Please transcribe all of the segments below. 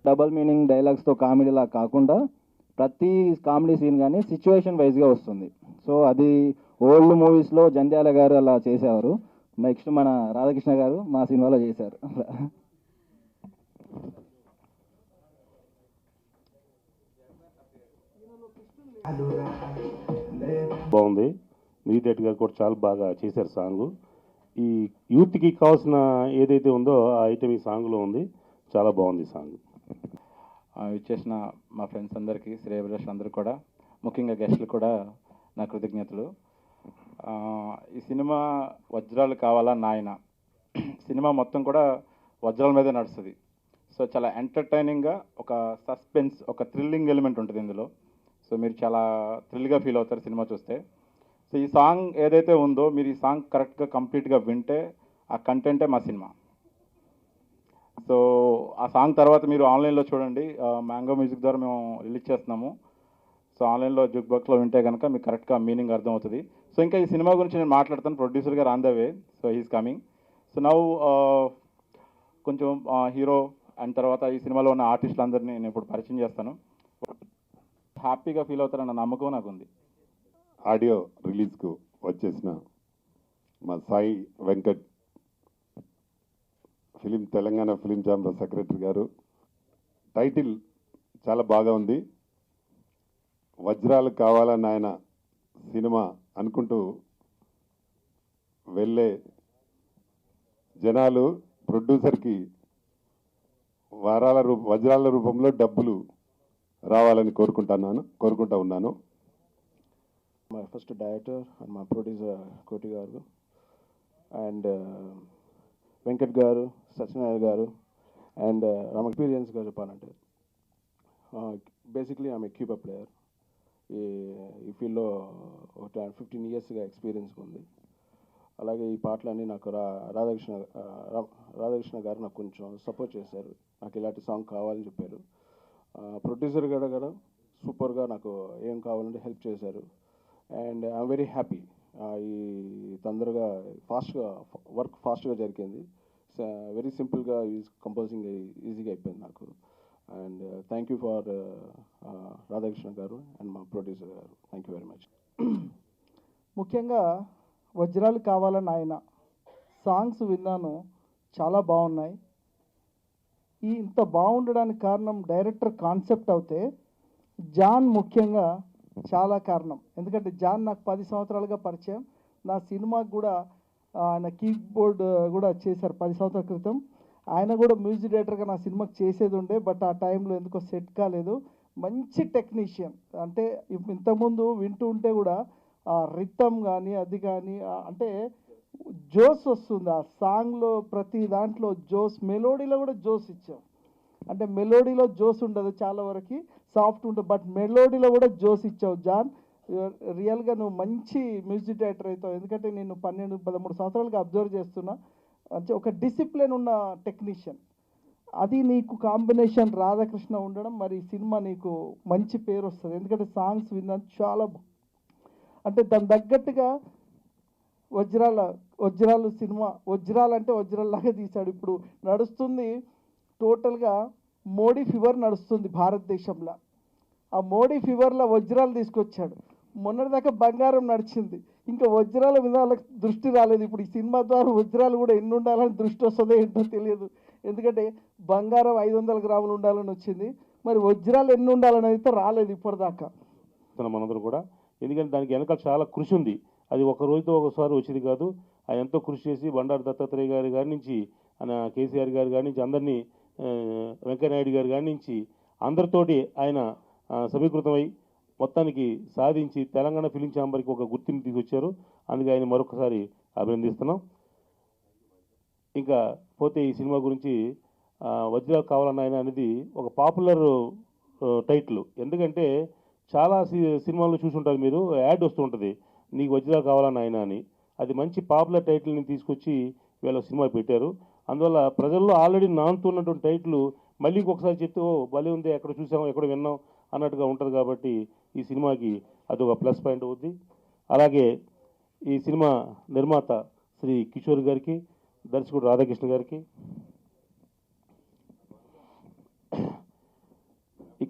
Double meaning డైలాగ్స్తో కామెడీలా కాకుండా ప్రతి comedy scene కానీ సిచ్యువేషన్ వైజ్గా వస్తుంది. సో అది ఓల్డ్ మూవీస్లో జంధ్యాల గారు అలా చేసేవారు. నెక్స్ట్ మన రాధాకృష్ణ గారు మా సినిమాలో చేశారు. బాగుంది. మీడియట్ గారు కూడా చాలా బాగా చేశారు సాంగ్. ఈ యూత్కి కావాల్సిన ఏదైతే ఉందో ఆ ఐటమ్ ఈ సాంగ్లో ఉంది. చాలా బాగుంది సాంగ్. ఇచ్చేసిన మా ఫ్రెండ్స్ అందరికీ, శ్రేయభిలాష్ అందరూ కూడా, ముఖ్యంగా గెస్టులు కూడా నా కృతజ్ఞతలు. ఈ సినిమా వజ్రాలు కావాలా నాయన సినిమా మొత్తం కూడా వజ్రాల మీదే నడుస్తుంది. సో చాలా ఎంటర్టైనింగ్గా ఒక సస్పెన్స్, ఒక థ్రిల్లింగ్ ఎలిమెంట్ ఉంటుంది ఇందులో. సో మీరు చాలా థ్రిల్గా ఫీల్ అవుతారు సినిమా చూస్తే. సో ఈ సాంగ్ ఏదైతే ఉందో మీరు ఈ సాంగ్ కరెక్ట్గా కంప్లీట్గా వింటే ఆ కంటెంటే మా సినిమా. సో ఆ సాంగ్ తర్వాత మీరు ఆన్లైన్లో చూడండి, మ్యాంగో మ్యూజిక్ ద్వారా మేము రిలీజ్ చేస్తున్నాము. సో ఆన్లైన్లో జుక్ బాక్స్లో వింటే కనుక మీకు కరెక్ట్గా మీనింగ్ అర్థమవుతుంది. సో ఇంకా ఈ సినిమా గురించి నేను మాట్లాడతాను. ప్రొడ్యూసర్ గారు on the way, so he's coming. So now కొంచెం హీరో అండ్ తర్వాత ఈ సినిమాలో ఉన్న ఆర్టిస్టులందరినీ నేను ఇప్పుడు పరిచయం చేస్తాను. హ్యాపీగా ఫీల్ అవుతారన్న నమ్మకం నాకు ఉంది. ఆడియో రిలీజ్కు వచ్చేసిన మా Sai Venkat, Telangana film chamber secretary గారు, టైటిల్ చాలా బాగా ఉంది. వజ్రాలు కావాలని ఆయన సినిమా అనుకుంటూ వెళ్ళే జనాలు ప్రొడ్యూసర్కి వజ్రాల రూపంలో డబ్బులు రావాలని కోరుకుంటా ఉన్నాను. My first director and my producer Koti Garu and Venkat Garu, Satyanarayana Garu and I'm experienced Garu Panante. Basically I'm a keyboard player. ఈ ఫీల్డ్లో ఒక 15 ఇయర్స్గా ఎక్స్పీరియన్స్ ఉంది. అలాగే ఈ పాటలన్నీ నాకు రాధాకృష్ణ గారు నాకు కొంచెం సపోర్ట్ చేశారు. నాకు ఇలాంటి సాంగ్ కావాలని చెప్పారు. ప్రొడ్యూసర్ కూడా సూపర్గా నాకు ఏం కావాలంటే హెల్ప్ చేశారు. And I'm very happy. ఈ తొందరగా వర్క్ ఫాస్ట్గా జరిగింది. వెరీ సింపుల్గా కంపోజింగ్ ఈజీగా అయిపోయింది నాకు. And thank you for Radhakrishna గారు అండ్ మా ప్రొడ్యూసర్ గారు. Thank you very much. ముఖ్యంగా వజ్రాలు కావాలని ఆయన సాంగ్స్ విన్నాను, చాలా బాగున్నాయి. ఇంత బాగుండడానికి కారణం డైరెక్టర్ కాన్సెప్ట్ అవుతే జాన్ ముఖ్యంగా చాలా కారణం. ఎందుకంటే జాన్ నాకు 10 సంవత్సరాలుగా పరిచయం. నా సినిమాకి కూడా ఆయన కీబోర్డ్ కూడా చేశారు 10 సంవత్సరాల క్రితం. ఆయన కూడా మ్యూజిక్ డైరెక్టర్గా నా సినిమాకి చేసేది ఉండే, బట్ ఆ టైంలో ఎందుకో సెట్ కాలేదు. మంచి టెక్నీషియన్. అంటే ఇంతకుముందు వింటూ ఉంటే కూడా రిథమ్ కానీ అది కానీ అంటే జోస్ వస్తుంది ఆ సాంగ్లో. ప్రతి దాంట్లో జోస్, మెలోడీలో కూడా జోస్ ఇచ్చాం. అంటే మెలోడీలో జోస్ ఉండదు, చాలా వరకు సాఫ్ట్ ఉంటుంది, బట్ మెలోడీలో కూడా జోస్ ఇచ్చావు జాన్. రియల్గా నువ్వు మంచి మ్యూజిక్ డైరెక్టర్ అవుతావు. ఎందుకంటే నేను 12-13 సంవత్సరాలుగా అబ్జర్వ్ చేస్తున్నా. అంటే ఒక డిసిప్లిన్ ఉన్న టెక్నీషియన్. అది నీకు కాంబినేషన్ రాధాకృష్ణ ఉండడం, మరి సినిమా నీకు మంచి పేరు వస్తుంది. ఎందుకంటే సాంగ్స్ విన్నాను చాలా అంటే దాని తగ్గట్టుగా వజ్రాలు సినిమా, వజ్రాలు అంటే వజ్రాల్లాగా తీశాడు. ఇప్పుడు నడుస్తుంది టోటల్గా మోడీ ఫీవర్ నడుస్తుంది భారతదేశంలో. ఆ మోడీ ఫీవర్లో వజ్రాలు తీసుకొచ్చాడు. మొన్నటిదాకా బంగారం నడిచింది, ఇంకా వజ్రాల మీద వాళ్ళకి దృష్టి రాలేదు. ఇప్పుడు ఈ సినిమా ద్వారా వజ్రాలు కూడా ఎన్ని ఉండాలని దృష్టి వస్తుందో ఏంటో తెలియదు. ఎందుకంటే బంగారం 500 గ్రాములు ఉండాలని వచ్చింది, మరి వజ్రాలు ఎన్ని ఉండాలని అయితే రాలేదు ఇప్పటిదాకా. మనందరూ కూడా, ఎందుకంటే దానికి వెనకాల చాలా కృషి ఉంది. అది ఒక రోజుతో ఒకసారి వచ్చేది కాదు. ఆయన ఎంతో కృషి చేసి బండారు దత్తాత్రేయ గారి నుంచి ఆయన కేసీఆర్ గారి నుంచి అందరినీ, వెంకయ్యనాయుడు గారి నుంచి అందరితోటి ఆయన సమీకృతమై మొత్తానికి సాధించి తెలంగాణ ఫిలిం ఛాంబర్కి ఒక గుర్తింపు తీసుకొచ్చారు. అందుకే ఆయన మరొకసారి అభినందిస్తున్నాం. ఇంకా పోతే ఈ సినిమా గురించి వజ్రాలు కావాలన్న ఆయన అనేది ఒక పాపులర్ టైటిల్. ఎందుకంటే చాలా సినిమాల్లో చూసుంటారు మీరు, యాడ్ వస్తూ ఉంటుంది నీకు వజ్రాలు కావాలన్న ఆయన అని. అది మంచి పాపులర్ టైటిల్ని తీసుకొచ్చి వీళ్ళ సినిమా పెట్టారు. అందువల్ల ప్రజల్లో ఆల్రెడీ నానుతున్నటువంటి టైటిల్ మళ్ళీ ఇంకొకసారి చెప్తే ఓ భలే ఉంది, ఎక్కడ చూసామో ఎక్కడ విన్నాం అన్నట్టుగా ఉంటుంది. కాబట్టి ఈ సినిమాకి అదొక ప్లస్ పాయింట్ అవుద్ది. అలాగే ఈ సినిమా నిర్మాత శ్రీ కిషోర్ గారికి, దర్శకుడు రాధాకృష్ణ గారికి,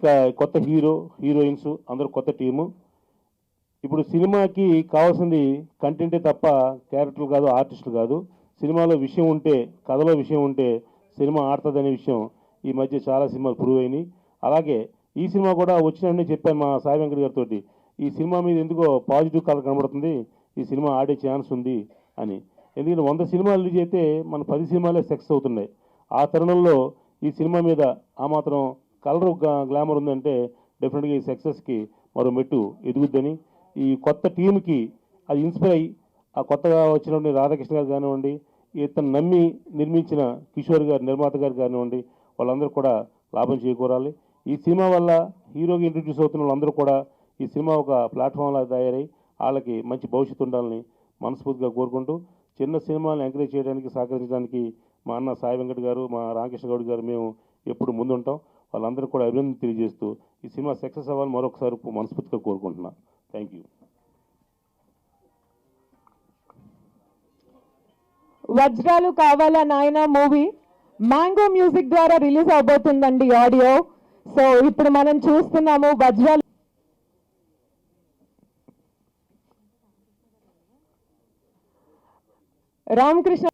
ఇంకా కొత్త హీరోయిన్స్ అందరూ కొత్త టీము. ఇప్పుడు సినిమాకి కావాల్సింది కంటెంటే తప్ప క్యారెక్టర్లు కాదు, ఆర్టిస్టులు కాదు. సినిమాలో విషయం ఉంటే, కథలో విషయం ఉంటే సినిమా ఆడుతుందనే విషయం ఈ మధ్య చాలా సినిమాలు ప్రూవ్ అయినాయి. అలాగే ఈ సినిమా కూడా వచ్చినట్టే చెప్పాను మా సాయి వెంకట్ గారితో, ఈ సినిమా మీద ఎందుకో పాజిటివ్ కలర్ కనబడుతుంది, ఈ సినిమా ఆడే ఛాన్స్ ఉంది అని. ఎందుకంటే 100 సినిమాలు రిలీజ్ అయితే మన 10 సినిమాలే సక్సెస్ అవుతున్నాయి. ఆ తరుణంలో ఈ సినిమా మీద ఆ మాత్రం కలర్ గ్లామర్ ఉందంటే డెఫినెట్గా ఈ సక్సెస్కి మరో మెట్టు ఎదుగుద్దని, ఈ కొత్త టీంకి అది ఇన్స్పైర్ అయ్యి ఆ కొత్తగా వచ్చినటువంటి రాధాకృష్ణ గారు కానివ్వండి, ఇతను నమ్మి నిర్మించిన కిషోర్ గారు నిర్మాత గారు కానివ్వండి, వాళ్ళందరూ కూడా లాభం చేకూరాలి. ఈ సినిమా వల్ల హీరోకి ఇంట్రడ్యూస్ అవుతున్న వాళ్ళందరూ కూడా ఈ సినిమా ఒక ప్లాట్ఫామ్లా తయారై వాళ్ళకి మంచి భవిష్యత్తు ఉండాలని మనస్ఫూర్తిగా కోరుకుంటూ, చిన్న సినిమాలను ఎంకరేజ్ చేయడానికి సహకరించడానికి మా అన్న సాయి వెంకట్ గారు, మా రామకృష్ణ గౌడ్ గారు మేము ఎప్పుడు ముందుంటాం. వాళ్ళందరూ కూడా అభినందన తెలియజేస్తూ ఈ సినిమా సక్సెస్ అవ్వాలని మరొకసారి మనస్ఫూర్తిగా కోరుకుంటున్నాను. Thank you. వజ్రాలు కావాలా నాయనా మూవీ మ్యాంగో మ్యూజిక్ ద్వారా రిలీజ్ అవబోతుందండి ఆడియో. సో ఇప్పుడు మనం చూస్తున్నాము వజ్రాలు. రామకృష్ణ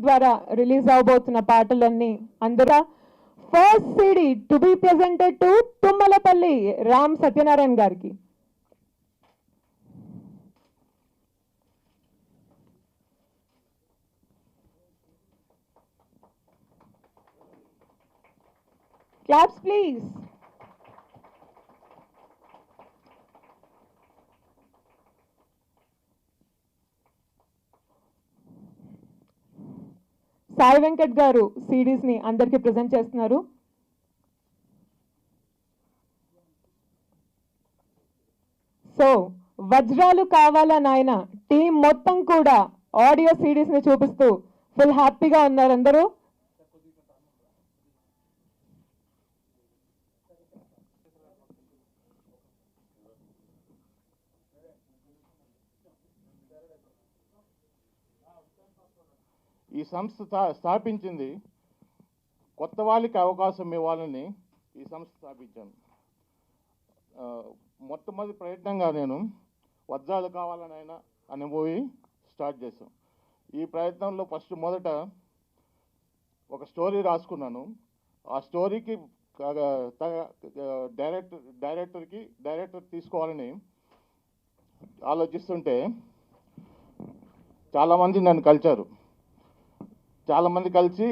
ద్వారా రిలీజ్ అవబోతున్న పాటలన్నీ అందరూ first CD to be presented to Tummalapalli Ram Satyanarayana గారికి. Claps please. సాయి వెంకట్ గారు సిడీస్ ని అందరికి ప్రెజెంట్ చేస్తున్నారు. సో వజ్రాలు కావాలా నాయన టీం మొత్తం కూడా ఆడియో సిడీస్ ని చూపిస్తూ ఫుల్ హ్యాపీగా ఉన్నారు అందరూ. ఈ సంస్థ స్థాపించింది కొత్త వాళ్ళకి అవకాశం ఇవ్వాలని ఈ సంస్థ స్థాపించాను. మొట్టమొదటి ప్రయత్నంగా నేను వజ్రాలు కావాలనైనా అనే మూవీ స్టార్ట్ చేశాం. ఈ ప్రయత్నంలో మొదట ఒక స్టోరీ రాసుకున్నాను. ఆ స్టోరీకి డైరెక్టర్ తీసుకోవాలని ఆలోచిస్తుంటే చాలామంది నన్ను కలిశారు. చాలామంది కలిసి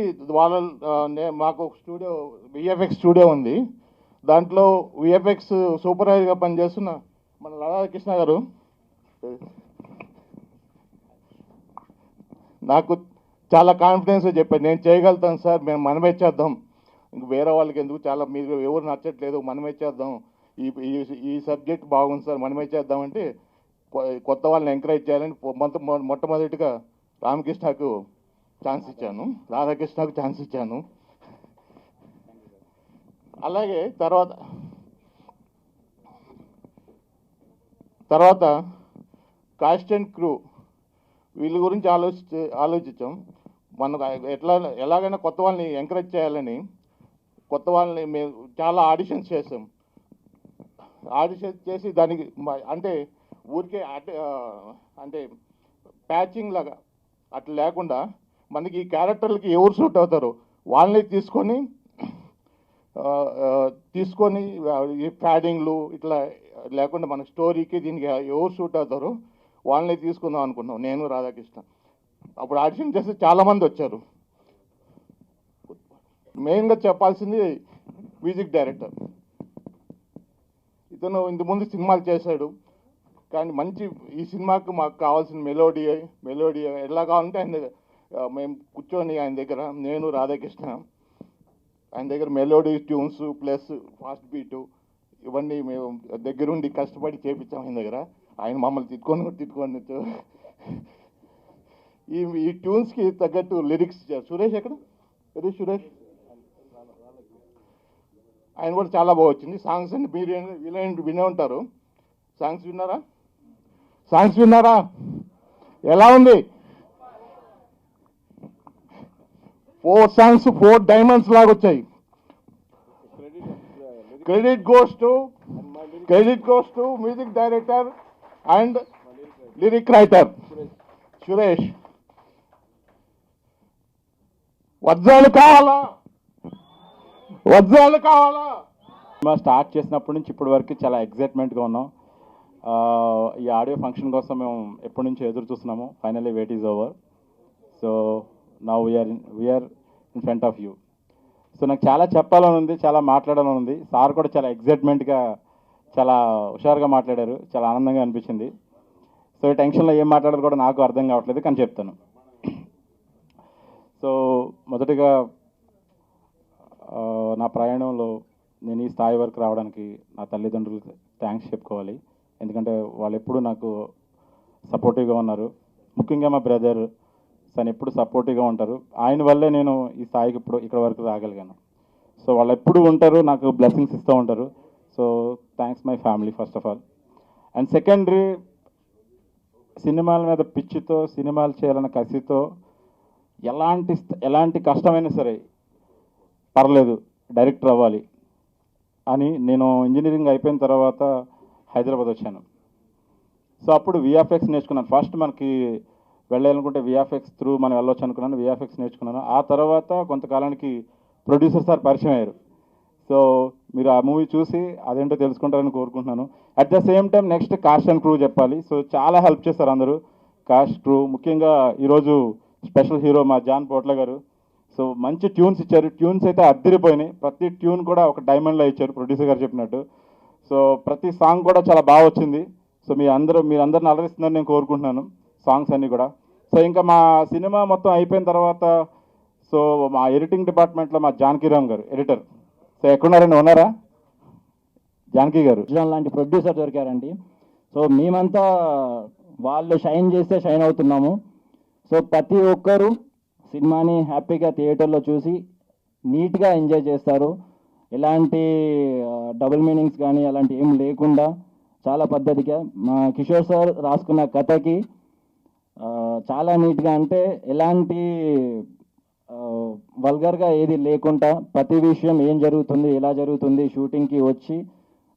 మాకు స్టూడియో విఎఫ్ఎక్స్ స్టూడియో ఉంది. దాంట్లో విఎఫ్ఎక్స్ సూపర్వైజర్గా పనిచేస్తున్న మన రాధాకృష్ణ గారు నాకు చాలా కాన్ఫిడెన్స్గా చెప్పారు, నేను చేయగలుగుతాను సార్, మేము మనమే చేద్దాం, ఇంక వేరే వాళ్ళకి ఎందుకు, చాలా మీరు ఎవరు నచ్చట్లేదు, మనమే చేద్దాం, ఈ సబ్జెక్ట్ బాగుంది సార్, మనమే చేద్దామంటే కొత్త వాళ్ళని ఎంకరేజ్ చేయాలని మొట్టమొదటిగా రామకృష్ణకు ఛాన్స్ ఇచ్చాను, రాధాకృష్ణకు ఛాన్స్ ఇచ్చాను. అలాగే తర్వాత కాస్ట్ అండ్ క్రూ వీళ్ళ గురించి ఆలోచించాం. మనకు ఎలాగైనా కొత్త వాళ్ళని ఎంకరేజ్ చేయాలని కొత్త వాళ్ళని మేము చాలా ఆడిషన్స్ చేసాం. ఆడిషన్స్ చేసి దానికి అంటే ఊరికే అంటే ప్యాచింగ్ లాగా అట్లా లేకుండా మనకి ఈ క్యారెక్టర్లకి ఎవరు సూట్ అవుతారో వాళ్ళని తీసుకొని ఈ ప్యాడింగ్లు ఇట్లా లేకుండా మన స్టోరీకి దీనికి ఎవరు సూట్ అవుతారో వాళ్ళని తీసుకుందాం అనుకున్నాం, నేను రాధాకృష్ణ. అప్పుడు ఆడిషన్ చేస్తే చాలామంది వచ్చారు. మెయిన్గా చెప్పాల్సింది మ్యూజిక్ డైరెక్టర్. ఇతను ఇంతకుముందు సినిమాలు చేశాడు, కానీ మంచి ఈ సినిమాకు మాకు కావాల్సిన మెలోడీ ఎలా కావాలంటే మేము కూర్చొని ఆయన దగ్గర, నేను రాధాకృష్ణ ఆయన దగ్గర melody tunes plus fast beat ఇవన్నీ మేము దగ్గరుండి కష్టపడి చేపించాం ఆయన దగ్గర. ఆయన మమ్మల్ని తిట్టుకొని ఈ ట్యూన్స్కి తగ్గట్టు లిరిక్స్ ఇచ్చారు. సురేష్ ఎక్కడ? ఏది సురేష్? ఆయన కూడా చాలా బాగా వచ్చింది. సాంగ్స్ అన్ని మీరు వినే ఉంటారు. సాంగ్స్ విన్నారా? సాంగ్స్ విన్నారా? ఎలా ఉంది? 4 సాంగ్స్ 4 డైమండ్స్ లాగా వచ్చాయి. Credit goes to music director and lyric writer Suresh. వజ్రాలు కావాలా? సినిమా స్టార్ట్ చేసినప్పటి నుంచి ఇప్పటి వరకు చాలా ఎగ్జైట్మెంట్గా ఉన్నాం. ఈ ఆడియో ఫంక్షన్ కోసం మేము ఎప్పటి నుంచి ఎదురు చూస్తున్నాము. Finally wait is over. So now we are in front of you. సో నాకు చాలా చెప్పాలని ఉంది, చాలా మాట్లాడాలని ఉంది. సార్ కూడా చాలా ఎగ్జైట్మెంట్గా, చాలా హుషారుగా మాట్లాడారు. చాలా ఆనందంగా అనిపించింది. సో ఈ టెన్షన్లో ఏం మాట్లాడాలో కూడా నాకు అర్థం కావట్లేదు, కానీ చెప్తాను. సో మొదటిగా నా ప్రయాణంలో నేను ఈ స్థాయి వరకు రావడానికి నా తల్లిదండ్రులకు థ్యాంక్స్ చెప్పుకోవాలి. ఎందుకంటే వాళ్ళు ఎప్పుడూ నాకు సపోర్టివ్గా ఉన్నారు. ముఖ్యంగా మా బ్రదర్ తను ఎప్పుడు సపోర్టివ్గా ఉంటారు. ఆయన వల్లే నేను ఈ స్థాయికి ఇక్కడ వరకు రాగలిగాను. సో వాళ్ళు ఎప్పుడు ఉంటారు, నాకు బ్లెస్సింగ్స్ ఇస్తూ ఉంటారు. So thanks my family first of all. And secondary, సినిమాల మీద పిచ్చితో, సినిమాలు చేయాలన్న కసితో ఎలాంటి కష్టమైనా సరే పర్లేదు డైరెక్టర్ అవ్వాలి అని నేను ఇంజనీరింగ్ అయిపోయిన తర్వాత హైదరాబాద్ వచ్చాను. సో అప్పుడు విఎఫ్ఎక్స్ నేర్చుకున్నాను. ఫస్ట్ మనకి వెళ్ళాలనుకుంటే విఎఫ్ఎక్స్ త్రూ మనం వెళ్ళొచ్చు అనుకున్నాను. విఎఫ్ఎక్స్ నేర్చుకున్నాను. ఆ తర్వాత కొంతకాలానికి ప్రొడ్యూసర్ సార్ పరిచయం అయ్యారు. సో మీరు ఆ మూవీ చూసి అదేంటో తెలుసుకుంటారని కోరుకుంటున్నాను. At the same time next cost and crew చెప్పాలి. సో చాలా హెల్ప్ చేస్తారు అందరూ, కాస్ట్ క్రూ. ముఖ్యంగా ఈరోజు స్పెషల్ హీరో మా జాన్ పోట్ల గారు. సో మంచి ట్యూన్స్ ఇచ్చారు. ట్యూన్స్ అయితే అద్దరిపోయినాయి. ప్రతి ట్యూన్ కూడా ఒక డైమండ్లో ఇచ్చారు ప్రొడ్యూసర్ గారు చెప్పినట్టు. సో ప్రతి సాంగ్ కూడా చాలా బాగా వచ్చింది. సో మీరందరిని అలరిస్తుందని నేను కోరుకుంటున్నాను సాంగ్స్ అన్నీ కూడా. సో ఇంకా మా సినిమా మొత్తం అయిపోయిన తర్వాత సో మా ఎడిటింగ్ డిపార్ట్మెంట్లో మా జానకీరామ్ గారు ఎడిటర్. సో ఎక్కడున్నారండి? ఉన్నారా? జానకి గారు లాంటి ప్రొడ్యూసర్ దొరికారండి. సో మేమంతా వాళ్ళు షైన్ చేస్తే షైన్ అవుతున్నాము. సో ప్రతి ఒక్కరూ సినిమాని హ్యాపీగా థియేటర్లో చూసి నీట్గా ఎంజాయ్ చేస్తారు. ఎలాంటి డబుల్ మీనింగ్స్ కానీ అలాంటి ఏం లేకుండా చాలా పద్ధతిగా మా కిషోర్ సార్ రాసుకున్న కథకి చాలా నీట్గా, అంటే ఎలాంటి వల్గర్గా ఏది లేకుండా ప్రతి విషయం ఏం జరుగుతుంది, ఎలా జరుగుతుంది, షూటింగ్కి వచ్చి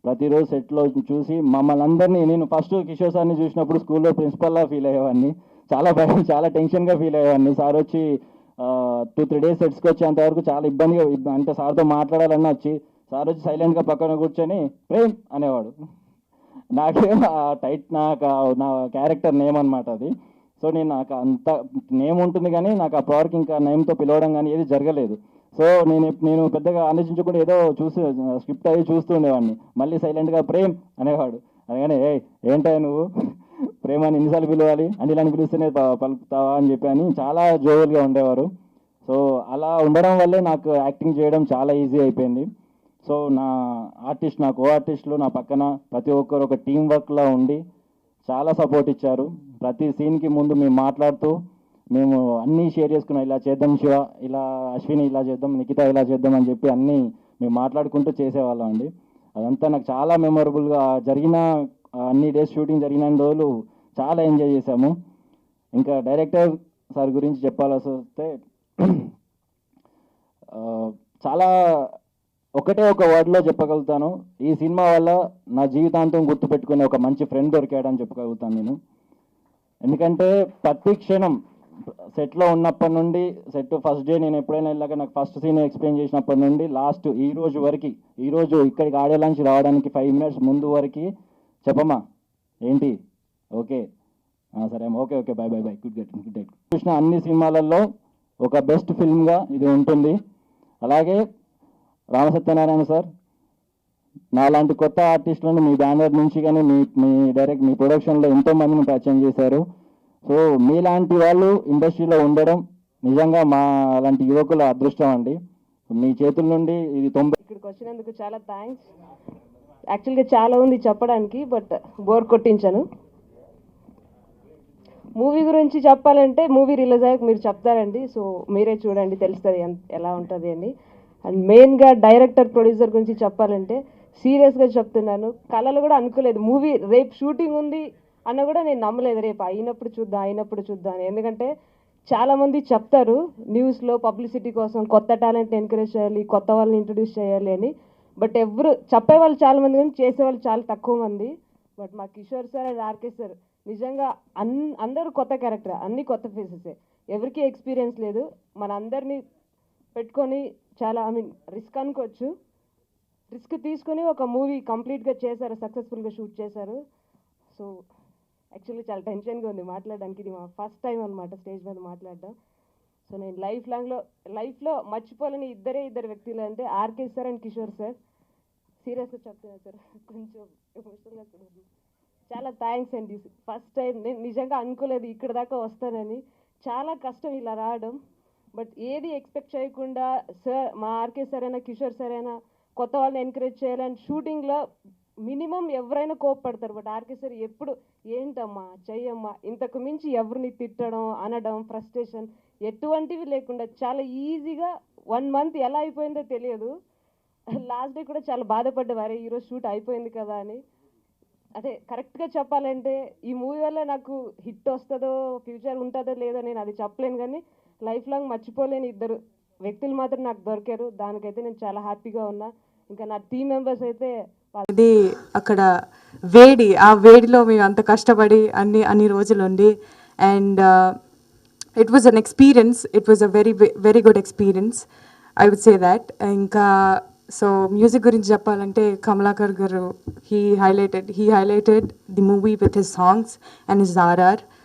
ప్రతిరోజు సెట్లో చూసి మమ్మల్ని అందరినీ, నేను ఫస్ట్ కిషోర్ సార్ని చూసినప్పుడు స్కూల్లో ప్రిన్సిపల్లా ఫీల్ అయ్యేవాడిని. చాలా భయం, చాలా టెన్షన్గా ఫీల్ అయ్యేవాడిని. సార్ వచ్చి 2-3 డేస్ సెట్స్కి వచ్చేంతవరకు చాలా ఇబ్బందిగా, అంటే సార్తో మాట్లాడాలన్నా వచ్చి సార్ వచ్చి సైలెంట్గా పక్కన కూర్చొని ప్రేమ్ అనేవాడు. నాకేం నా క్యారెక్టర్ నేమ్ అనమాట అది. సో నాకు అంత నేమ్ ఉంటుంది కానీ నాకు ఆ ప్రోడక్ట్ ఇంకా నేమ్తో పిలవడం కానీ ఏది జరగలేదు. సో నేను పెద్దగా ఆలోచించకుండా ఏదో చూసి స్క్రిప్ట్ అయ్యి చూస్తూ ఉండేవాడిని. మళ్ళీ సైలెంట్గా ప్రేమ్ అనేవాడు. అనగానే ఏంటో నువ్వు ప్రేమ అని ఎన్నిసార్లు పిలవాలి అంటే ఇలాంటి పిలిస్తేనే పలుకుతావా అని చెప్పి అని చాలా జోవల్గా ఉండేవారు. సో అలా ఉండడం వల్లే నాకు యాక్టింగ్ చేయడం చాలా ఈజీ అయిపోయింది. సో నా కో ఆర్టిస్టులు నా పక్కన ప్రతి ఒక్కరు ఒక టీం వర్క్లా ఉండి చాలా సపోర్ట్ ఇచ్చారు. ప్రతి సీన్కి ముందు మేము మాట్లాడుతూ మేము అన్నీ షేర్ చేసుకున్నాం. ఇలా చేద్దాం శివ, ఇలా అశ్విని ఇలా చేద్దాం, నిఖిత ఇలా చేద్దాం అని చెప్పి అన్నీ మేము మాట్లాడుకుంటూ చేసేవాళ్ళం అండి. అదంతా నాకు చాలా మెమొరబుల్గా జరిగిన అన్ని డేస్ షూటింగ్ జరిగిన రోజులు చాలా ఎంజాయ్ చేశాము. ఇంకా డైరెక్టర్ సార్ గురించి చెప్పాల్సి వస్తే చాలా ఒకటే ఒక వర్డ్లో చెప్పగలుగుతాను, ఈ సినిమా వల్ల నా జీవితాంతం గుర్తుపెట్టుకునే ఒక మంచి ఫ్రెండ్ దొరికాడని చెప్పగలుగుతాను నేను. ఎందుకంటే ప్రతి క్షణం సెట్లో ఉన్నప్పటి నుండి, సెట్ ఫస్ట్ డే నేను ఎప్పుడైనా వెళ్ళాక నాకు ఫస్ట్ సీన్ ఎక్స్ప్లెయిన్ చేసినప్పటి నుండి లాస్ట్ ఈరోజు ఇక్కడికి ఆడియో లాంచ్ రావడానికి 5 minutes ముందు వరకు చెప్పమ్మా ఏంటి ఓకే సరే ఓకే బై గుడ్ గెట్ చూసిన అన్ని సినిమాలలో ఒక బెస్ట్ ఫిల్మ్గా ఇది ఉంటుంది. అలాగే రామసత్యనారాయణ సార్ నాలాంటి కొత్త ఆర్టిస్టులను మీ బ్యానర్ నుంచి కానీ మీ ప్రొడక్షన్లో ఎంతోమందిని పరిచయం చేశారు. సో మీలాంటి వాళ్ళు ఇండస్ట్రీలో ఉండడం నిజంగా మా లాంటి యువకుల అదృష్టం అండి. మీ చేతుల నుండి ఇది 90 ఇక్కడికి వచ్చినందుకు చాలా థ్యాంక్స్. యాక్చువల్గా చాలా ఉంది చెప్పడానికి, బట్ బోర్ కొట్టించాను. మూవీ గురించి చెప్పాలంటే మూవీ రిలీజ్ అయ్యాక మీరు చెప్తారండి, సో మీరే చూడండి, తెలుస్తుంది ఎలా ఉంటుంది అని. అండ్ మెయిన్గా డైరెక్టర్ ప్రొడ్యూసర్ గురించి చెప్పాలంటే సీరియస్గా చెప్తున్నాను, కళలు కూడా అనుకోలేదు మూవీ రేపు షూటింగ్ ఉంది అన్న కూడా నేను నమ్మలేదు, రేపు అయినప్పుడు చూద్దాం అని. ఎందుకంటే చాలామంది చెప్తారు న్యూస్లో పబ్లిసిటీ కోసం కొత్త టాలెంట్ని ఎంకరేజ్ చేయాలి, కొత్త వాళ్ళని ఇంట్రడ్యూస్ చేయాలి అని. బట్ ఎవరు చెప్పేవాళ్ళు చాలామంది కానీ చేసేవాళ్ళు చాలా తక్కువ మంది. బట్ మా Kishore sir and RK sir నిజంగా అందరూ కొత్త క్యారెక్టర్, అన్ని కొత్త ఫేసెసే, ఎవరికి ఎక్స్పీరియన్స్ లేదు. మన అందరినీ పెట్టుకొని చాలా రిస్క్ అనుకోవచ్చు, రిస్క్ తీసుకొని ఒక మూవీ కంప్లీట్గా చేశారు, సక్సెస్ఫుల్గా షూట్ చేశారు. సో యాక్చువల్లీ చాలా టెన్షన్గా ఉంది మాట్లాడడానికి, ఇది మా ఫస్ట్ టైం అనమాట స్టేజ్ మీద మాట్లాడడం. సో నేను లైఫ్లో మర్చిపోలేని ఇద్దరు వ్యక్తులు అంటే RK sir and Kishore sir. సీరియస్గా చెప్తున్నాను సార్, కొంచెం ఎమోషనల్గా కూడా ఉంది. చాలా థ్యాంక్స్ అండి, ఫస్ట్ టైం నేను నిజంగా అనుకోలేదు ఇక్కడ దాకా వస్తానని, చాలా కష్టం ఇలా రావడం. బట్ ఏది ఎక్స్పెక్ట్ చేయకుండా సార్, మా ఆర్కే సార్ అయినా కిషోర్ సార్ అయినా కొత్త వాళ్ళని ఎంకరేజ్ చేయాలని షూటింగ్లో మినిమం ఎవరైనా కోప్పడతారు, బట్ ఆర్కే సార్ ఎప్పుడు ఏంటమ్మా చెయ్యమ్మా, ఇంతకు మించి ఎవరిని తిట్టడం అనడం ఫ్రస్ట్రేషన్ ఎటువంటివి లేకుండా చాలా ఈజీగా 1 month ఎలా అయిపోయిందో తెలియదు. లాస్ట్ డే కూడా చాలా బాధపడ్డవారే ఈరోజు షూట్ అయిపోయింది కదా అని. అదే కరెక్ట్గా చెప్పాలంటే ఈ మూవీ వల్ల నాకు హిట్ వస్తుందో ఫ్యూచర్ ఉంటుందో లేదో నేను అది చెప్పలేను, కానీ లైఫ్ లాంగ్ మర్చిపోలేని ఇద్దరు వ్యక్తులు మాత్రం నాకు దొరికారు, దానికైతే నేను చాలా హ్యాపీగా ఉన్నా. ఇంకా నా టీమ్ మెంబర్స్ అయితే అది అక్కడ ఆ వేడిలో మేము అంత కష్టపడి అన్ని రోజులు ఉండి, and it was an experience, it was a very good experience, I would say that. ఇంకా సో మ్యూజిక్ గురించి చెప్పాలంటే కమలాకర్ గారు, he highlighted the movie with his songs and his RR.